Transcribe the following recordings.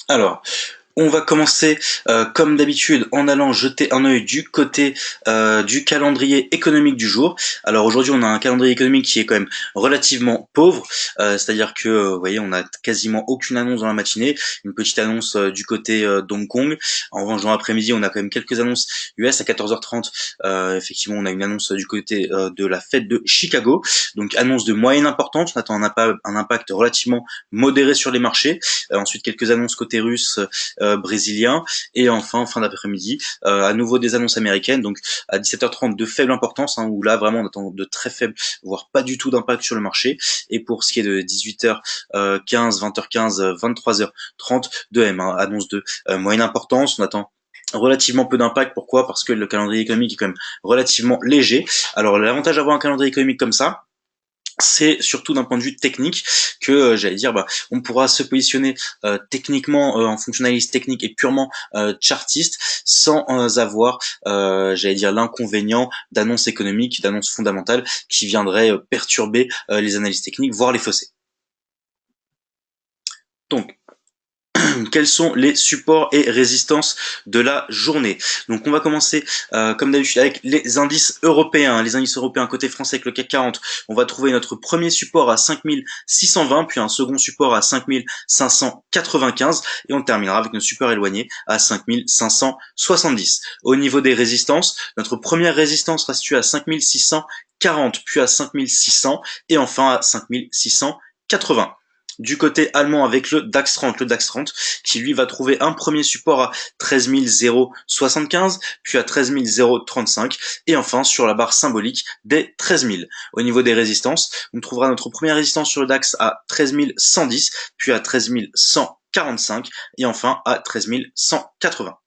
Alors, on va commencer comme d'habitude en allant jeter un œil du côté du calendrier économique du jour. Alors aujourd'hui on a un calendrier économique qui est quand même relativement pauvre, c'est-à-dire que vous voyez on a quasiment aucune annonce dans la matinée, une petite annonce du côté d'Hong Kong. En revanche dans l'après-midi on a quand même quelques annonces US à 14h30. Effectivement on a une annonce du côté de la fête de Chicago, donc annonce de moyenne importance, on attend un impact relativement modéré sur les marchés. Ensuite quelques annonces côté russe, brésilien, et enfin fin d'après-midi à nouveau des annonces américaines, donc à 17h30 de faible importance, où là vraiment on attend de très faibles voire pas du tout d'impact sur le marché. Et pour ce qui est de 18h15, 20h15, 23h30 de M, annonce de moyenne importance, on attend relativement peu d'impact. Pourquoi? Parce que le calendrier économique est quand même relativement léger. Alors l'avantage d'avoir un calendrier économique comme ça, c'est surtout d'un point de vue technique que j'allais dire on pourra se positionner techniquement en fonctionnaliste technique et purement chartiste sans avoir j'allais dire l'inconvénient d'annonces économiques, d'annonces fondamentales qui viendraient perturber les analyses techniques, voire les fausser. Donc quels sont les supports et résistances de la journée. Donc on va commencer comme d'habitude avec les indices européens. Les indices européens côté français avec le CAC 40, on va trouver notre premier support à 5620, puis un second support à 5595 et on terminera avec nos supports éloignés à 5570. Au niveau des résistances, notre première résistance sera située à 5640, puis à 5600 et enfin à 5680. Du côté allemand avec le DAX 30, qui lui va trouver un premier support à 13 075, puis à 13 035 et enfin sur la barre symbolique des 13 000. Au niveau des résistances, on trouvera notre première résistance sur le DAX à 13 110, puis à 13 145 et enfin à 13 180.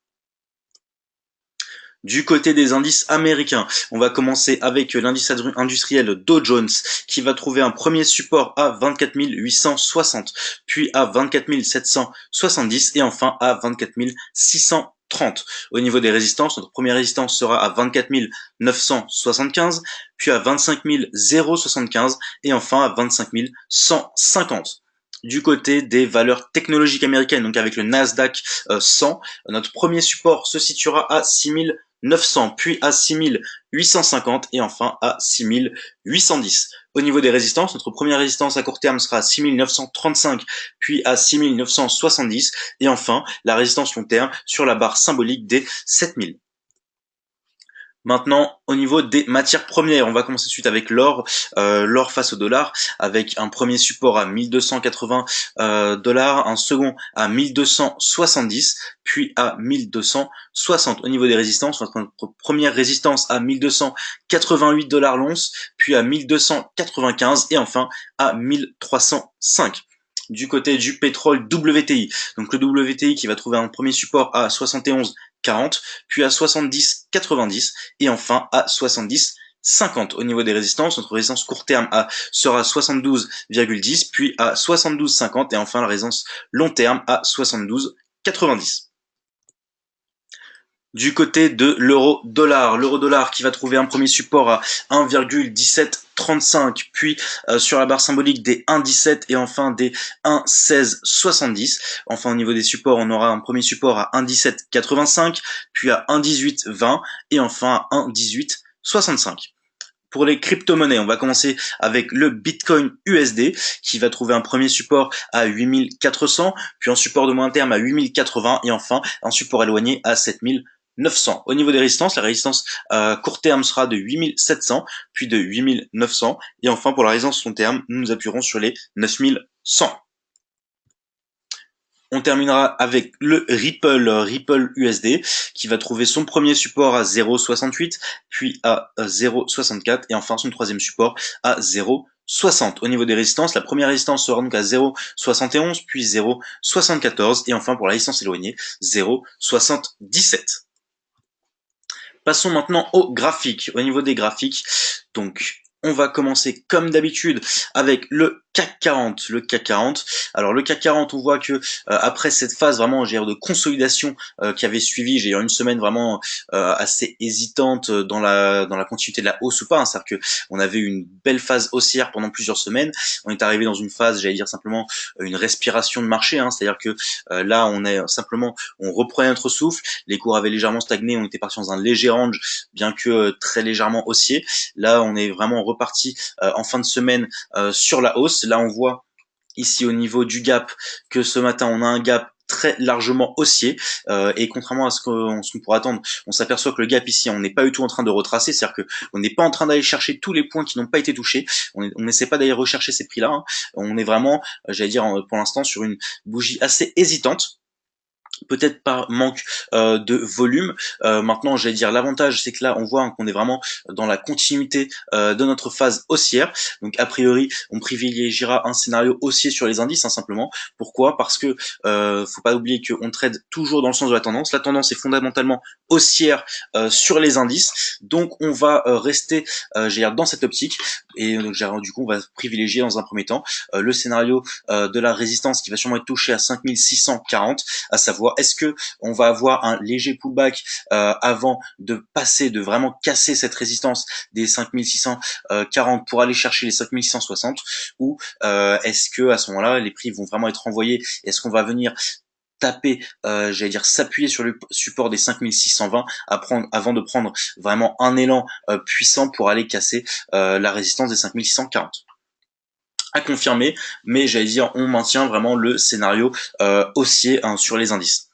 Du côté des indices américains, on va commencer avec l'indice industriel Dow Jones qui va trouver un premier support à 24 860, puis à 24 770 et enfin à 24 630. Au niveau des résistances, notre première résistance sera à 24 975, puis à 25 075 et enfin à 25 150. Du côté des valeurs technologiques américaines, donc avec le Nasdaq 100, notre premier support se situera à 6 900, puis à 6 850 et enfin à 6 810. Au niveau des résistances, notre première résistance à court terme sera à 6 935, puis à 6 970 et enfin la résistance long terme sur la barre symbolique des 7 000. Maintenant, au niveau des matières premières, on va commencer tout de suite avec l'or, l'or face au dollar, avec un premier support à 1280 dollars, un second à 1270, puis à 1260. Au niveau des résistances, notre première résistance à 1288 dollars l'once, puis à 1295 et enfin à 1305. Du côté du pétrole WTI, donc le WTI qui va trouver un premier support à 71,40, puis à 70,90 et enfin à 70,50. Au niveau des résistances, notre résistance court terme sera 72,10, puis à 72,50 et enfin la résistance long terme à 72,90. Du côté de l'euro-dollar qui va trouver un premier support à 1,1735, puis sur la barre symbolique des 1,17 et enfin des 1,1670. Enfin au niveau des supports, on aura un premier support à 1,1785, puis à 1,1820 et enfin à 1,1865. Pour les crypto-monnaies, on va commencer avec le Bitcoin USD qui va trouver un premier support à 8400, puis un support de moyen terme à 8080 et enfin un support éloigné à 7900. Au niveau des résistances, la résistance court terme sera de 8700, puis de 8900 et enfin pour la résistance long terme, nous nous appuierons sur les 9100. On terminera avec le Ripple USD, qui va trouver son premier support à 0,68, puis à 0,64, et enfin son troisième support à 0,60. Au niveau des résistances, la première résistance sera donc à 0,71, puis 0,74, et enfin pour la résistance éloignée, 0,77. Passons maintenant au graphique. Au niveau des graphiques, donc on va commencer comme d'habitude avec le CAC 40, le CAC 40. Alors le CAC 40, on voit que après cette phase vraiment de consolidation qui avait suivi, j'ai eu une semaine vraiment assez hésitante dans la continuité de la hausse ou pas, hein. C'est-à-dire que on avait eu une belle phase haussière pendant plusieurs semaines. On est arrivé dans une phase, j'allais dire simplement une respiration de marché, hein. C'est-à-dire que là on est simplement, on reprenait notre souffle, les cours avaient légèrement stagné, on était parti dans un léger range, bien que très légèrement haussier. Là on est vraiment reparti en fin de semaine sur la hausse. Là, on voit ici au niveau du gap que ce matin, on a un gap très largement haussier et contrairement à ce qu'on pourrait attendre, on s'aperçoit que le gap ici, on n'est pas du tout en train de retracer, c'est-à-dire que on n'est pas en train d'aller chercher tous les points qui n'ont pas été touchés, on n'essaie pas d'aller rechercher ces prix-là, hein. On est vraiment, j'allais dire pour l'instant, sur une bougie assez hésitante, peut-être par manque de volume. Maintenant, j'allais dire l'avantage, c'est que là, on voit qu'on est vraiment dans la continuité de notre phase haussière. Donc, a priori, on privilégiera un scénario haussier sur les indices, hein, simplement. Pourquoi? Parce que faut pas oublier qu'on trade toujours dans le sens de la tendance. La tendance est fondamentalement haussière sur les indices. Donc, on va rester, j'allais dire, dans cette optique. Et donc, du coup, on va privilégier dans un premier temps le scénario de la résistance qui va sûrement être touché à 5640, à savoir est-ce que on va avoir un léger pullback avant de passer, de vraiment casser cette résistance des 5640 pour aller chercher les 5660, ou est-ce que à ce moment-là les prix vont vraiment être renvoyés? Est-ce qu'on va venir taper, j'allais dire s'appuyer sur le support des 5620 avant de prendre vraiment un élan puissant pour aller casser la résistance des 5640? À confirmer, mais j'allais dire on maintient vraiment le scénario haussier, hein, sur les indices.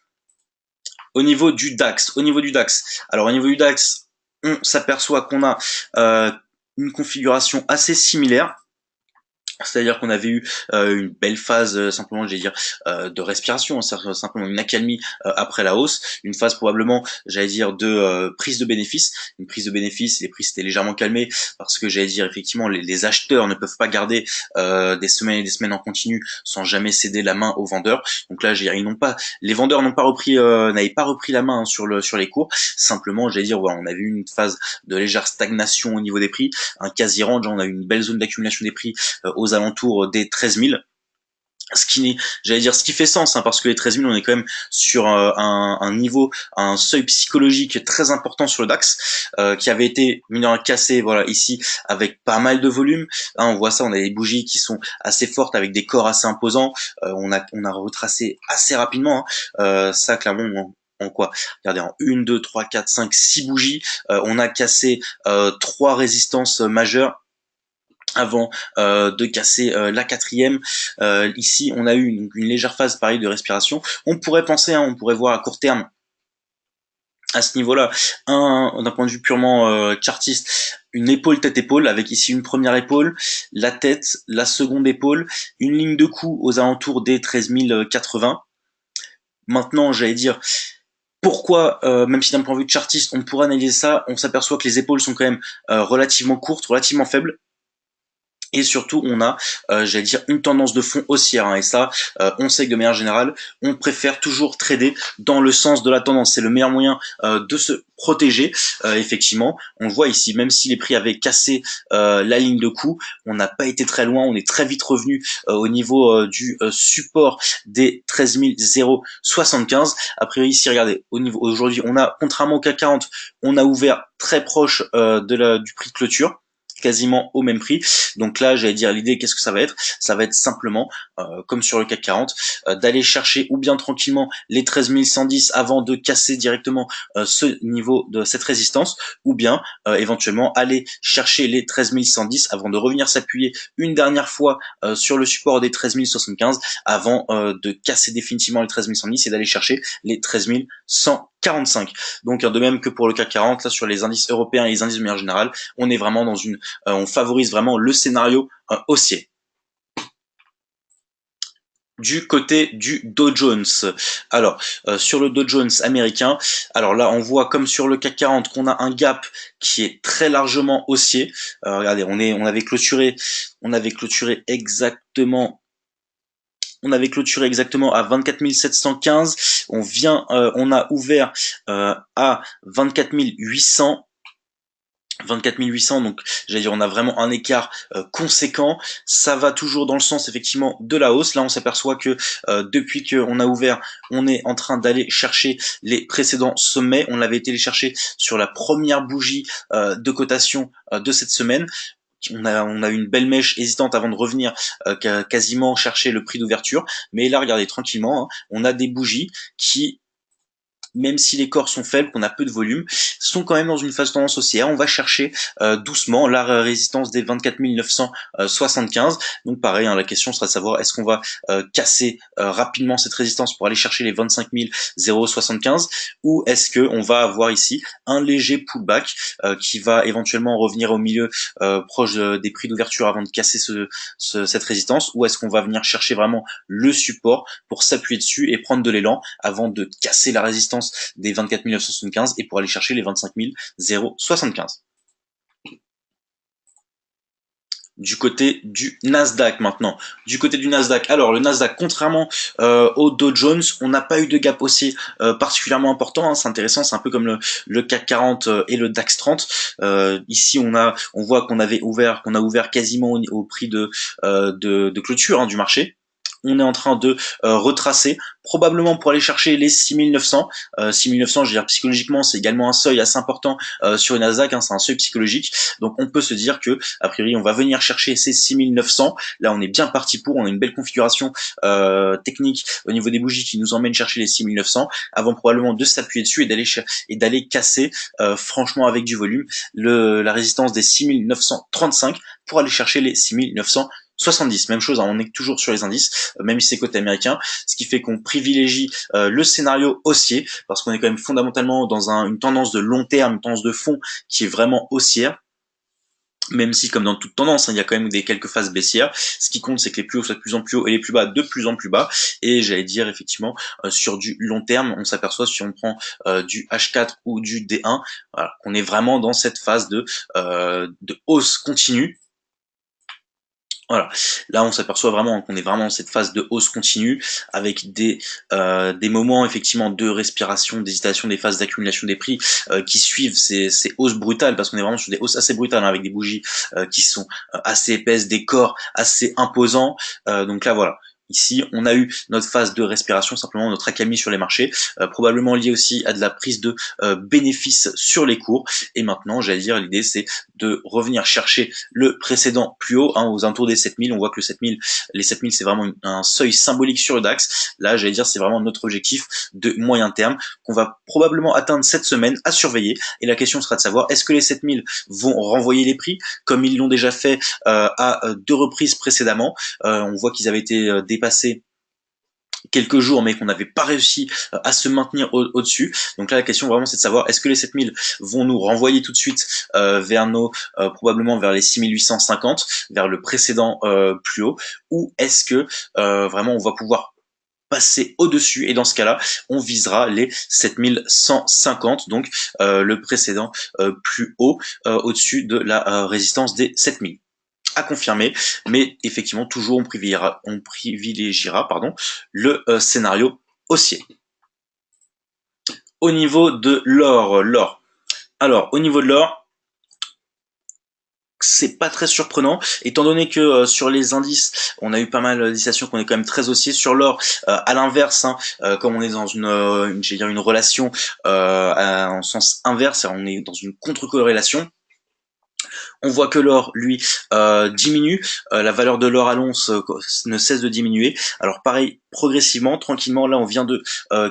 Au niveau du DAX, alors au niveau du DAX, on s'aperçoit qu'on a une configuration assez similaire. C'est-à-dire qu'on avait eu une belle phase, simplement, j'allais dire, de respiration, c'est simplement une accalmie après la hausse, une phase probablement, j'allais dire, de prise de bénéfices. Une prise de bénéfices, les prix s'étaient légèrement calmés parce que, j'allais dire, effectivement, les acheteurs ne peuvent pas garder des semaines et des semaines en continu sans jamais céder la main aux vendeurs. Donc là, j'allais dire, les vendeurs n'avaient pas repris la main, hein, sur les cours. Simplement, j'allais dire, voilà, on a vu une phase de légère stagnation au niveau des prix, un quasi range, on a eu une belle zone d'accumulation des prix aux alentours des 13 000. Ce qui fait sens, hein, parce que les 13 000, on est quand même sur un niveau, un seuil psychologique très important sur le DAX, qui avait été mineur cassé, voilà, ici, avec pas mal de volume. Hein, on voit ça, on a des bougies qui sont assez fortes, avec des corps assez imposants. On a retracé assez rapidement, hein. Ça, clairement, en quoi? Regardez, en 1, 2, 3, 4, 5, 6 bougies, on a cassé 3 résistances majeures avant de casser la quatrième. Ici, on a eu une légère phase pareil de respiration. On pourrait penser, hein, on pourrait voir à court terme à ce niveau-là, d'un point de vue purement chartiste, une épaule tête-épaule, avec ici une première épaule, la tête, la seconde épaule, une ligne de coup aux alentours des 13 080. Maintenant, j'allais dire, pourquoi, même si d'un point de vue chartiste, on pourrait analyser ça, on s'aperçoit que les épaules sont quand même relativement courtes, relativement faibles. Et surtout, on a, j'allais dire, une tendance de fond haussière, hein, et ça, on sait que de manière générale, on préfère toujours trader dans le sens de la tendance. C'est le meilleur moyen de se protéger. Effectivement, on le voit ici, même si les prix avaient cassé la ligne de coup, on n'a pas été très loin, on est très vite revenu au niveau du support des 13 075. A priori, ici, regardez, au niveau aujourd'hui, on a, contrairement au CAC 40, on a ouvert très proche du prix de clôture, quasiment au même prix. Donc là, j'allais dire, l'idée, qu'est-ce que ça va être? Ça va être simplement, comme sur le CAC 40, d'aller chercher ou bien tranquillement les 13 110 avant de casser directement ce niveau de cette résistance, ou bien éventuellement aller chercher les 13 110 avant de revenir s'appuyer une dernière fois sur le support des 13 075 avant de casser définitivement les 13 110 et d'aller chercher les 13 145. Donc de même que pour le CAC 40, là sur les indices européens et les indices de manière générale, on est vraiment dans on favorise vraiment le scénario haussier. Du côté du Dow Jones, alors sur le Dow Jones américain, alors là on voit comme sur le CAC 40 qu'on a un gap qui est très largement haussier. Regardez, on avait clôturé exactement. On avait clôturé exactement à 24 715. On a ouvert à 24 800. 24 800, donc j'allais dire on a vraiment un écart conséquent. Ça va toujours dans le sens effectivement de la hausse. Là on s'aperçoit que depuis qu'on a ouvert, on est en train d'aller chercher les précédents sommets. On l'avait été les chercher sur la première bougie de cotation de cette semaine. On a eu une belle mèche hésitante avant de revenir quasiment chercher le prix d'ouverture. Mais là regardez tranquillement, hein, on a des bougies qui, même si les corps sont faibles, qu'on a peu de volume, sont quand même dans une phase tendance haussière. On va chercher doucement la résistance des 24 975. Donc pareil, hein, la question sera de savoir est-ce qu'on va casser rapidement cette résistance pour aller chercher les 25 075 ou est-ce qu'on va avoir ici un léger pullback qui va éventuellement revenir au milieu proche des prix d'ouverture avant de casser cette résistance, ou est-ce qu'on va venir chercher vraiment le support pour s'appuyer dessus et prendre de l'élan avant de casser la résistance des 24 975 et pour aller chercher les 25 075. Du côté du Nasdaq maintenant. Du côté du Nasdaq, alors le Nasdaq, contrairement au Dow Jones, on n'a pas eu de gap haussier particulièrement important. Hein, c'est intéressant, c'est un peu comme le CAC 40 et le DAX 30. Ici, on voit qu'on a ouvert quasiment au prix de clôture hein, du marché. On est en train de retracer, probablement pour aller chercher les 6900. 6900, je veux dire, psychologiquement, c'est également un seuil assez important sur une Nasdaq, hein, c'est un seuil psychologique. Donc on peut se dire que, a priori, on va venir chercher ces 6900. Là, on est bien parti pour, on a une belle configuration technique au niveau des bougies qui nous emmène chercher les 6900, avant probablement de s'appuyer dessus et d'aller casser, franchement, avec du volume, la résistance des 6935 pour aller chercher les 6970. Même chose, hein, on est toujours sur les indices, même si c'est côté américain, ce qui fait qu'on privilégie le scénario haussier, parce qu'on est quand même fondamentalement dans une tendance de long terme, une tendance de fond qui est vraiment haussière. Même si, comme dans toute tendance, hein, il y a quand même quelques phases baissières. Ce qui compte, c'est que les plus hauts soient de plus en plus hauts et les plus bas de plus en plus bas. Et j'allais dire, effectivement, sur du long terme, on s'aperçoit, si on prend du H4 ou du D1, voilà, qu'on est vraiment dans cette phase de hausse continue. Voilà, là on s'aperçoit vraiment qu'on est vraiment dans cette phase de hausse continue avec des moments effectivement de respiration, d'hésitation, des phases d'accumulation des prix qui suivent ces hausses brutales, parce qu'on est vraiment sur des hausses assez brutales hein, avec des bougies qui sont assez épaisses, des corps assez imposants. Donc là voilà. Ici, on a eu notre phase de respiration, simplement notre accalmie sur les marchés, probablement lié aussi à de la prise de bénéfices sur les cours. Et maintenant, j'allais dire, l'idée c'est de revenir chercher le précédent plus haut, hein, aux alentours des 7000. On voit que les 7000 c'est vraiment un seuil symbolique sur le DAX. Là, j'allais dire, c'est vraiment notre objectif de moyen terme qu'on va probablement atteindre cette semaine, à surveiller. Et la question sera de savoir, est-ce que les 7000 vont renvoyer les prix comme ils l'ont déjà fait à deux reprises précédemment. On voit qu'ils avaient été dépassés quelques jours mais qu'on n'avait pas réussi à se maintenir au-dessus. Donc là la question vraiment c'est de savoir, est-ce que les 7000 vont nous renvoyer tout de suite vers probablement vers les 6850, vers le précédent plus haut, ou est-ce que vraiment on va pouvoir passer au-dessus, et dans ce cas-là, on visera les 7150, donc le précédent plus haut, au-dessus de la résistance des 7000. À confirmer, mais effectivement toujours on privilégiera le scénario haussier. Au niveau de l'or, alors au niveau de l'or, c'est pas très surprenant, étant donné que sur les indices, on a eu pas mal d'indications qu'on est quand même très haussier. Sur l'or, à l'inverse, hein, comme on est dans une relation en sens inverse, on est dans une contre-corrélation. On voit que l'or, lui, diminue. La valeur de l'or à l'once ne cesse de diminuer. Alors pareil, progressivement, tranquillement, là on vient de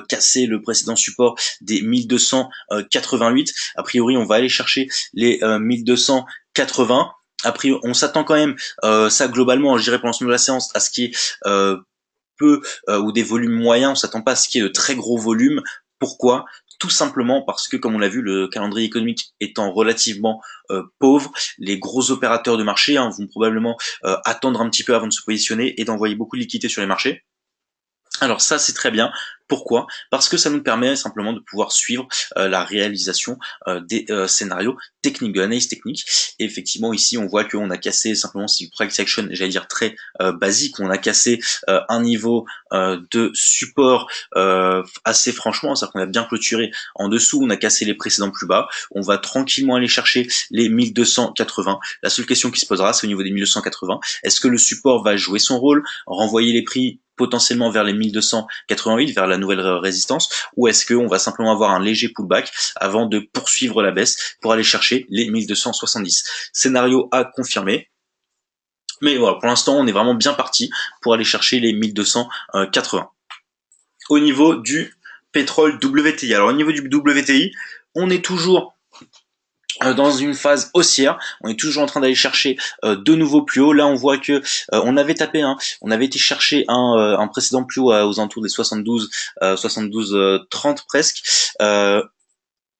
casser le précédent support des 1288. A priori, on va aller chercher les 1280. Après, on s'attend quand même, ça globalement, je dirais pour l'ensemble de la séance, à ce qui est peu ou des volumes moyens. On s'attend pas à ce qu'il y ait de très gros volumes. Pourquoi? Tout simplement parce que, comme on l'a vu, le calendrier économique étant relativement pauvre, les gros opérateurs de marché vont probablement attendre un petit peu avant de se positionner et d'envoyer beaucoup de liquidités sur les marchés. Alors ça c'est très bien. Pourquoi? Parce que ça nous permet simplement de pouvoir suivre la réalisation des scénarios techniques, de l'analyse technique. Et effectivement ici on voit qu'on a cassé simplement si price action, j'allais dire très basique, on a cassé un niveau de support assez franchement, c'est-à-dire qu'on a bien clôturé en dessous, on a cassé les précédents plus bas, on va tranquillement aller chercher les 1280. La seule question qui se posera c'est au niveau des 1280, est-ce que le support va jouer son rôle, renvoyer les prix potentiellement vers les 1288, vers la nouvelle résistance, ou est-ce qu'on va simplement avoir un léger pullback avant de poursuivre la baisse pour aller chercher les 1270. Scénario à confirmer. Mais voilà, pour l'instant, on est vraiment bien parti pour aller chercher les 1280. Au niveau du pétrole WTI. Alors au niveau du WTI, on est toujours dans une phase haussière, on est toujours en train d'aller chercher de nouveaux plus hauts. Là, on voit que on avait tapé, on avait été chercher un précédent plus haut aux alentours des 72, 30 presque.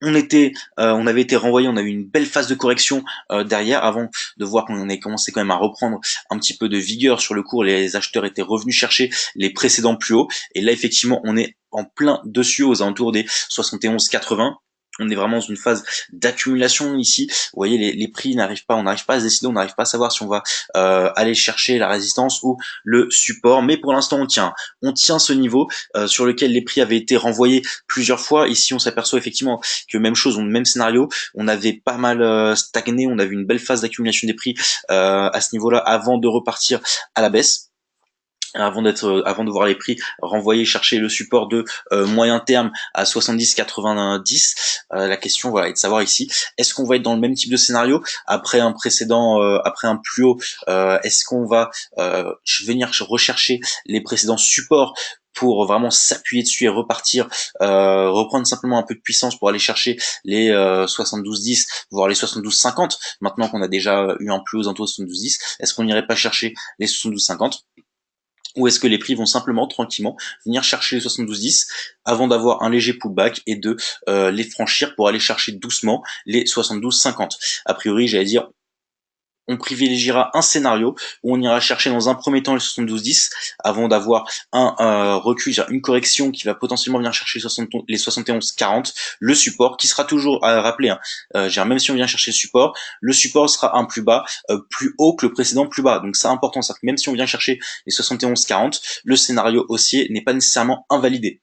On avait été renvoyé, on a eu une belle phase de correction derrière, avant de voir qu'on avait commencé quand même à reprendre un petit peu de vigueur sur le cours. Les acheteurs étaient revenus chercher les précédents plus hauts, et là effectivement, on est en plein dessus aux alentours des 71,80. On est vraiment dans une phase d'accumulation ici. Vous voyez, les prix n'arrivent pas, on n'arrive pas à se décider, on n'arrive pas à savoir si on va aller chercher la résistance ou le support. Mais pour l'instant, on tient ce niveau sur lequel les prix avaient été renvoyés plusieurs fois. Ici, on s'aperçoit effectivement que même chose, même scénario, on avait pas mal stagné, on avait une belle phase d'accumulation des prix à ce niveau-là avant de repartir à la baisse, avant de voir les prix renvoyer chercher le support de moyen terme à 70-90. La question voilà est de savoir ici, est-ce qu'on va être dans le même type de scénario après un précédent, après un plus haut, est-ce qu'on va venir rechercher les précédents supports pour vraiment s'appuyer dessus et repartir, reprendre simplement un peu de puissance pour aller chercher les 72-10, voire les 72-50, maintenant qu'on a déjà eu un plus haut aux alentours de 72-10, est-ce qu'on n'irait pas chercher les 72-50? Ou est-ce que les prix vont simplement, tranquillement, venir chercher les 72,10 avant d'avoir un léger pullback et de les franchir pour aller chercher doucement les 72,50? A priori, j'allais dire, on privilégiera un scénario où on ira chercher dans un premier temps les 72,10 avant d'avoir un recul, une correction qui va potentiellement venir chercher les 71,40, le support qui sera toujours à rappeler, même si on vient chercher le support sera un plus bas, plus haut que le précédent plus bas, donc c'est important, ça, même si on vient chercher les 71,40, le scénario haussier n'est pas nécessairement invalidé.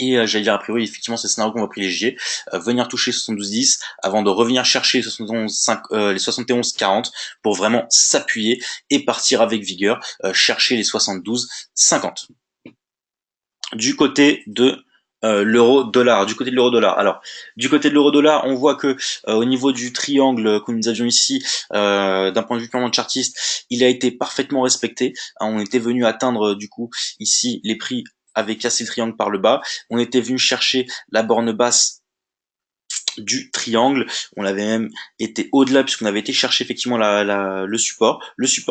Et j'allais dire a priori effectivement c'est le scénario qu'on va privilégier, venir toucher 72-10 avant de revenir chercher les 71-40 pour vraiment s'appuyer et partir avec vigueur, chercher les 72-50. Du côté de l'euro-dollar, Alors, du côté de l'euro-dollar, on voit que au niveau du triangle que nous avions ici, d'un point de vue purement chartiste, il a été parfaitement respecté. On était venu atteindre du coup ici les prix avaient cassé le triangle par le bas. On était venu chercher la borne basse du triangle, on avait même été au-delà puisqu'on avait été chercher effectivement le support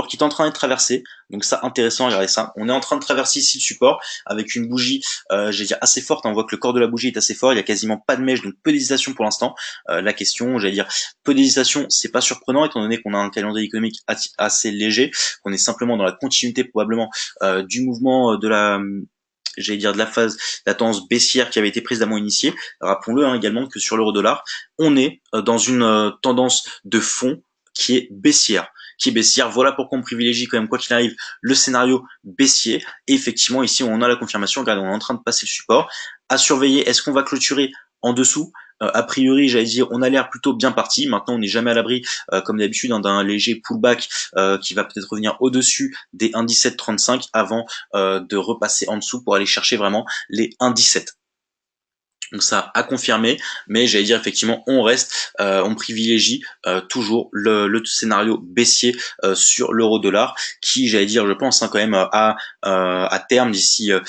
qui est en train d'être traversé, donc ça intéressant, regardez ça, on est en train de traverser ici le support avec une bougie, j'allais dire assez forte, on voit que le corps de la bougie est assez fort, il y a quasiment pas de mèche, donc peu d'hésitation pour l'instant. La question, j'allais dire peu d'hésitation, c'est pas surprenant étant donné qu'on a un calendrier économique assez léger, qu'on est simplement dans la continuité probablement du mouvement de la phase de la tendance baissière qui avait été précédemment initiée. Rappelons-le également que sur l'euro-dollar, on est dans une tendance de fond qui est baissière. Voilà pourquoi on privilégie quand même, quoi qu'il arrive, le scénario baissier. Et effectivement, ici, on a la confirmation. Regardez, on est en train de passer le support. À surveiller, est-ce qu'on va clôturer en dessous? A priori, j'allais dire, on a l'air plutôt bien parti. Maintenant, on n'est jamais à l'abri, comme d'habitude, d'un léger pullback qui va peut-être revenir au-dessus des 1,1735 avant de repasser en dessous pour aller chercher vraiment les 1,17. Donc ça a confirmé, mais j'allais dire effectivement on privilégie toujours le scénario baissier sur l'euro-dollar, qui j'allais dire je pense quand même à terme d'ici 1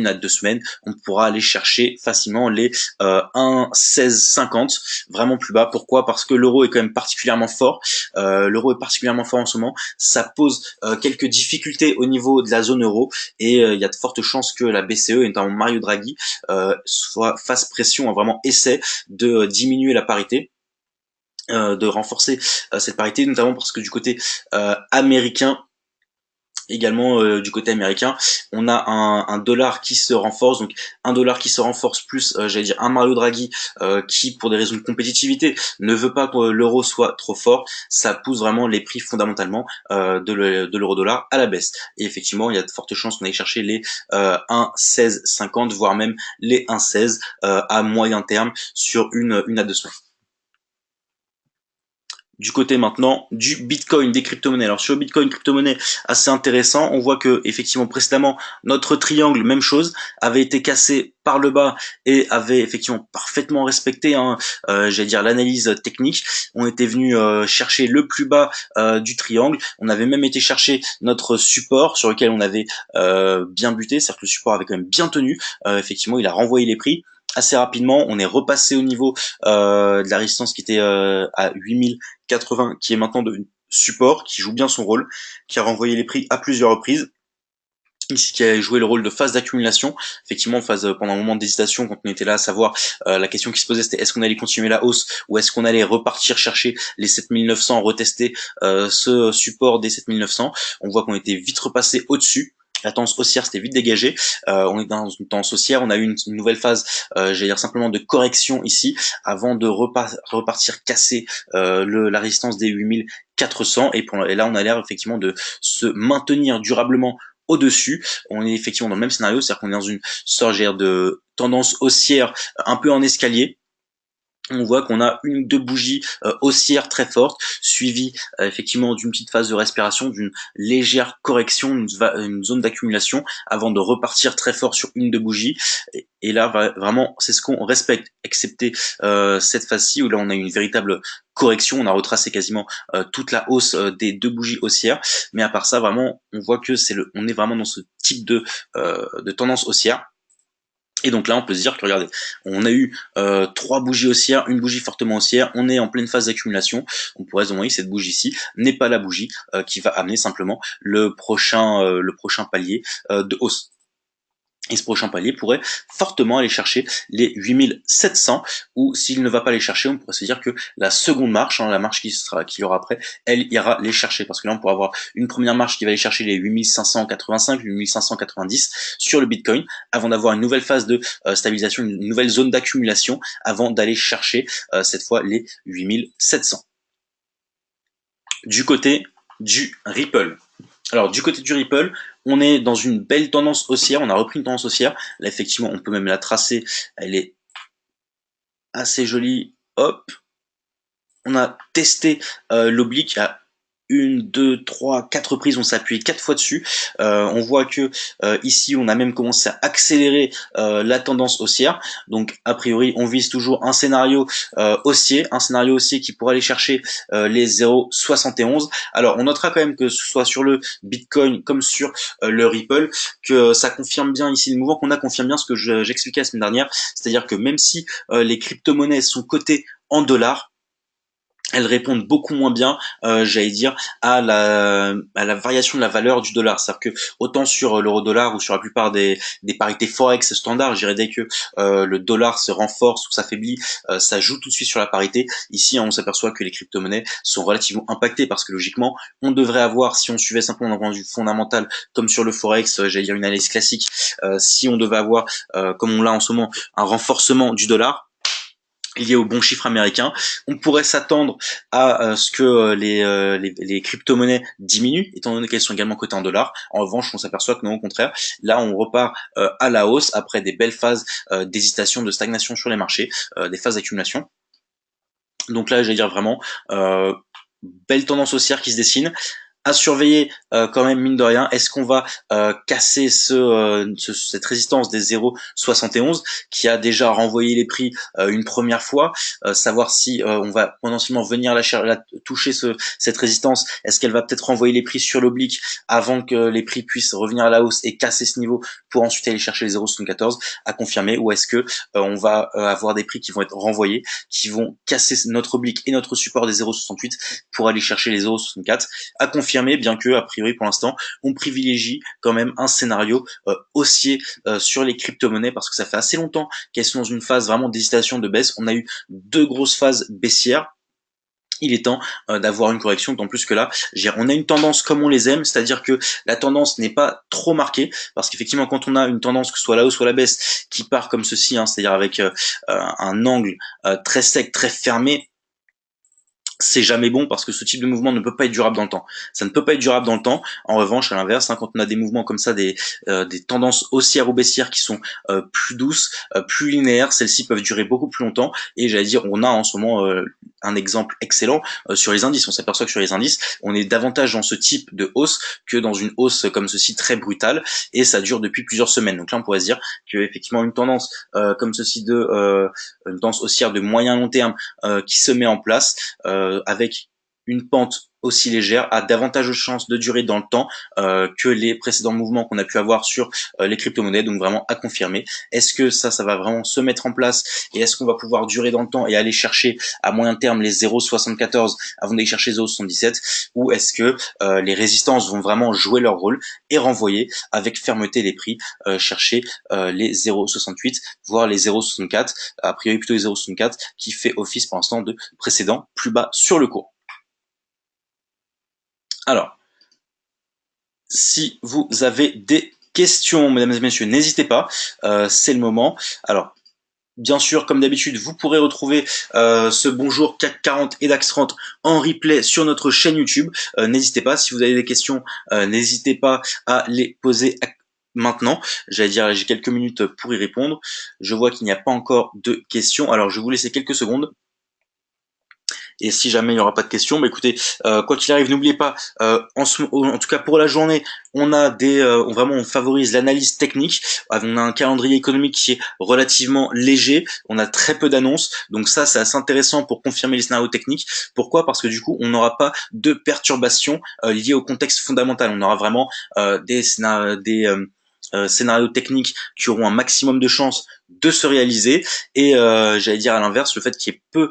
à 2 semaines, on pourra aller chercher facilement les 1,1650, vraiment plus bas. Pourquoi? Parce que l'euro est quand même particulièrement fort. L'euro est particulièrement fort en ce moment. Ça pose quelques difficultés au niveau de la zone euro et il y a de fortes chances que la BCE, et notamment Mario Draghi, fasse pression, vraiment essaie de diminuer la parité, de renforcer cette parité, notamment parce que du côté américain, Également du côté américain, on a un dollar qui se renforce, donc un dollar qui se renforce plus, j'allais dire un Mario Draghi qui, pour des raisons de compétitivité, ne veut pas que l'euro soit trop fort. Ça pousse vraiment les prix fondamentalement de l'euro-dollar à la baisse. Et effectivement, il y a de fortes chances qu'on aille chercher les 1,1650, voire même les 1,16 à moyen terme sur une à 2 semaines. Du côté maintenant du Bitcoin, des crypto-monnaies. Alors sur le Bitcoin, crypto-monnaie assez intéressant, on voit que effectivement précédemment notre triangle, même chose, avait été cassé par le bas et avait effectivement parfaitement respecté, j'allais dire l'analyse technique. On était venu chercher le plus bas du triangle. On avait même été chercher notre support sur lequel on avait bien buté, c'est-à-dire que le support avait quand même bien tenu. Effectivement, il a renvoyé les prix assez rapidement. On est repassé au niveau de la résistance qui était à 8080, qui est maintenant devenu support, qui joue bien son rôle, qui a renvoyé les prix à plusieurs reprises, ici qui a joué le rôle de phase d'accumulation. Effectivement, phase pendant un moment d'hésitation quand on était là à savoir la question qui se posait, c'était est-ce qu'on allait continuer la hausse ou est-ce qu'on allait repartir chercher les 7900, retester ce support des 7900. On voit qu'on était vite repassé au-dessus. La tendance haussière s'était vite dégagée. On est dans une tendance haussière. On a eu une nouvelle phase, j'allais dire simplement de correction ici, avant de repartir casser la résistance des 8400. Et là, on a l'air effectivement de se maintenir durablement au-dessus. On est effectivement dans le même scénario, c'est-à-dire qu'on est dans une sorte de tendance haussière un peu en escalier. On voit qu'on a une ou deux bougies haussières très fortes, suivies effectivement d'une petite phase de respiration, d'une légère correction, une zone d'accumulation, avant de repartir très fort sur une ou deux bougies. Et là, vraiment, c'est ce qu'on respecte, excepté cette phase-ci où là, on a une véritable correction. On a retracé quasiment toute la hausse des deux bougies haussières. Mais à part ça, vraiment, on voit que on est vraiment dans ce type de tendance haussière. Et donc là, on peut se dire que regardez, on a eu trois bougies haussières, une bougie fortement haussière, on est en pleine phase d'accumulation. On pourrait se demander que cette bougie-ci n'est pas la bougie qui va amener simplement le prochain palier de hausse. Et ce prochain palier pourrait fortement aller chercher les 8700, ou s'il ne va pas les chercher, on pourrait se dire que la seconde marche, la marche qui y aura après, elle ira les chercher, parce que là on pourra avoir une première marche qui va aller chercher les 8585, 8590 sur le Bitcoin, avant d'avoir une nouvelle phase de stabilisation, une nouvelle zone d'accumulation, avant d'aller chercher cette fois les 8700. Du côté du Ripple. Alors du côté du Ripple, on est dans une belle tendance haussière, on a repris une tendance haussière. Là effectivement, on peut même la tracer, elle est assez jolie. Hop, on a testé l'oblique à une, deux, trois, quatre reprises, on s'est appuyé 4 fois dessus. On voit que ici, on a même commencé à accélérer la tendance haussière. Donc, a priori, on vise toujours un scénario haussier qui pourrait aller chercher les 0,71. Alors, on notera quand même que ce soit sur le Bitcoin comme sur le Ripple, que ça confirme bien ici, le mouvement qu'on a confirme bien ce que j'expliquais la semaine dernière. C'est-à-dire que même si les crypto-monnaies sont cotées en dollars, elles répondent beaucoup moins bien, j'allais dire, à la variation de la valeur du dollar. C'est-à-dire que autant sur l'euro-dollar ou sur la plupart des parités forex standards, je dirais dès que le dollar se renforce ou s'affaiblit, ça joue tout de suite sur la parité. Ici, on s'aperçoit que les crypto-monnaies sont relativement impactées parce que logiquement, on devrait avoir, si on suivait simplement d'un point de vue fondamental, comme sur le forex, j'allais dire une analyse classique, si on devait avoir, comme on l'a en ce moment, un renforcement du dollar lié au bon chiffre américain, on pourrait s'attendre à ce que les crypto-monnaies diminuent, étant donné qu'elles sont également cotées en dollars. En revanche, on s'aperçoit que non, au contraire, là on repart à la hausse après des belles phases d'hésitation, de stagnation sur les marchés, des phases d'accumulation. Donc là, j'allais dire vraiment belle tendance haussière qui se dessine. À surveiller quand même, mine de rien, est-ce qu'on va casser cette résistance des 0,71 qui a déjà renvoyé les prix une première fois, savoir si on va potentiellement venir toucher cette résistance, est-ce qu'elle va peut-être renvoyer les prix sur l'oblique avant que les prix puissent revenir à la hausse et casser ce niveau pour ensuite aller chercher les 0,74 à confirmer, ou est-ce que on va avoir des prix qui vont être renvoyés, qui vont casser notre oblique et notre support des 0,68 pour aller chercher les 0,64 à confirmer, bien que a priori pour l'instant on privilégie quand même un scénario haussier sur les crypto-monnaies, parce que ça fait assez longtemps qu'elles sont dans une phase vraiment d'hésitation, de baisse. On a eu deux grosses phases baissières il est temps d'avoir une correction, d'autant plus que là, on a une tendance comme on les aime, c'est-à-dire que la tendance n'est pas trop marquée, parce qu'effectivement, quand on a une tendance, que ce soit la hausse ou la baisse, qui part comme ceci, hein, c'est-à-dire avec un angle très sec, très fermé, c'est jamais bon parce que ce type de mouvement ne peut pas être durable dans le temps. Ça ne peut pas être durable dans le temps. En revanche, à l'inverse, hein, quand on a des mouvements comme ça, des tendances haussières ou baissières qui sont plus douces, plus linéaires, celles-ci peuvent durer beaucoup plus longtemps. Et j'allais dire, on a en ce moment un exemple excellent sur les indices. On s'aperçoit que sur les indices, on est davantage dans ce type de hausse que dans une hausse comme ceci très brutale, et ça dure depuis plusieurs semaines. Donc là, on pourrait se dire que effectivement une tendance comme ceci une tendance haussière de moyen long terme qui se met en place avec une pente aussi légère a davantage de chances de durer dans le temps que les précédents mouvements qu'on a pu avoir sur les crypto-monnaies, donc vraiment à confirmer. Est-ce que ça va vraiment se mettre en place et est-ce qu'on va pouvoir durer dans le temps et aller chercher à moyen terme les 0,74 avant d'aller chercher 0,77, ou est-ce que les résistances vont vraiment jouer leur rôle et renvoyer avec fermeté les prix, chercher les 0,68 voire les 0,64, a priori plutôt les 0,64 qui fait office pour l'instant de précédent plus bas sur le cours. Alors, si vous avez des questions, mesdames et messieurs, n'hésitez pas, c'est le moment. Alors, bien sûr, comme d'habitude, vous pourrez retrouver ce Bonjour CAC 40 et DAX 30 en replay sur notre chaîne YouTube. N'hésitez pas, si vous avez des questions, n'hésitez pas à les poser maintenant. J'allais dire, j'ai quelques minutes pour y répondre. Je vois qu'il n'y a pas encore de questions, alors je vais vous laisser quelques secondes. Et si jamais il n'y aura pas de questions, bah écoutez, quoi qu'il arrive, n'oubliez pas, en tout cas pour la journée, on a on favorise l'analyse technique. On a un calendrier économique qui est relativement léger. On a très peu d'annonces, donc ça c'est assez intéressant pour confirmer les scénarios techniques. Pourquoi? Parce que du coup, on n'aura pas de perturbations liées au contexte fondamental. On aura vraiment des scénarios techniques qui auront un maximum de chances de se réaliser, et j'allais dire à l'inverse, le fait qu'il y ait peu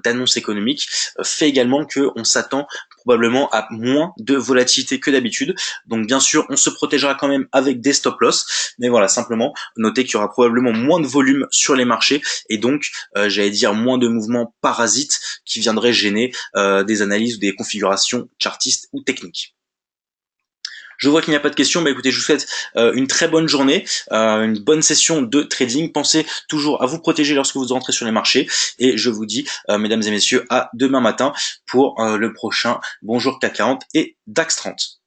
d'annonces économiques fait également qu'on s'attend probablement à moins de volatilité que d'habitude. Donc bien sûr, on se protégera quand même avec des stop loss, mais voilà, simplement notez qu'il y aura probablement moins de volume sur les marchés, et donc j'allais dire moins de mouvements parasites qui viendraient gêner des analyses ou des configurations chartistes ou techniques. Je vois qu'il n'y a pas de questions. Bah écoutez, je vous souhaite une très bonne journée, une bonne session de trading. Pensez toujours à vous protéger lorsque vous rentrez sur les marchés. Et je vous dis, mesdames et messieurs, à demain matin pour le prochain Bonjour CAC 40 et DAX 30.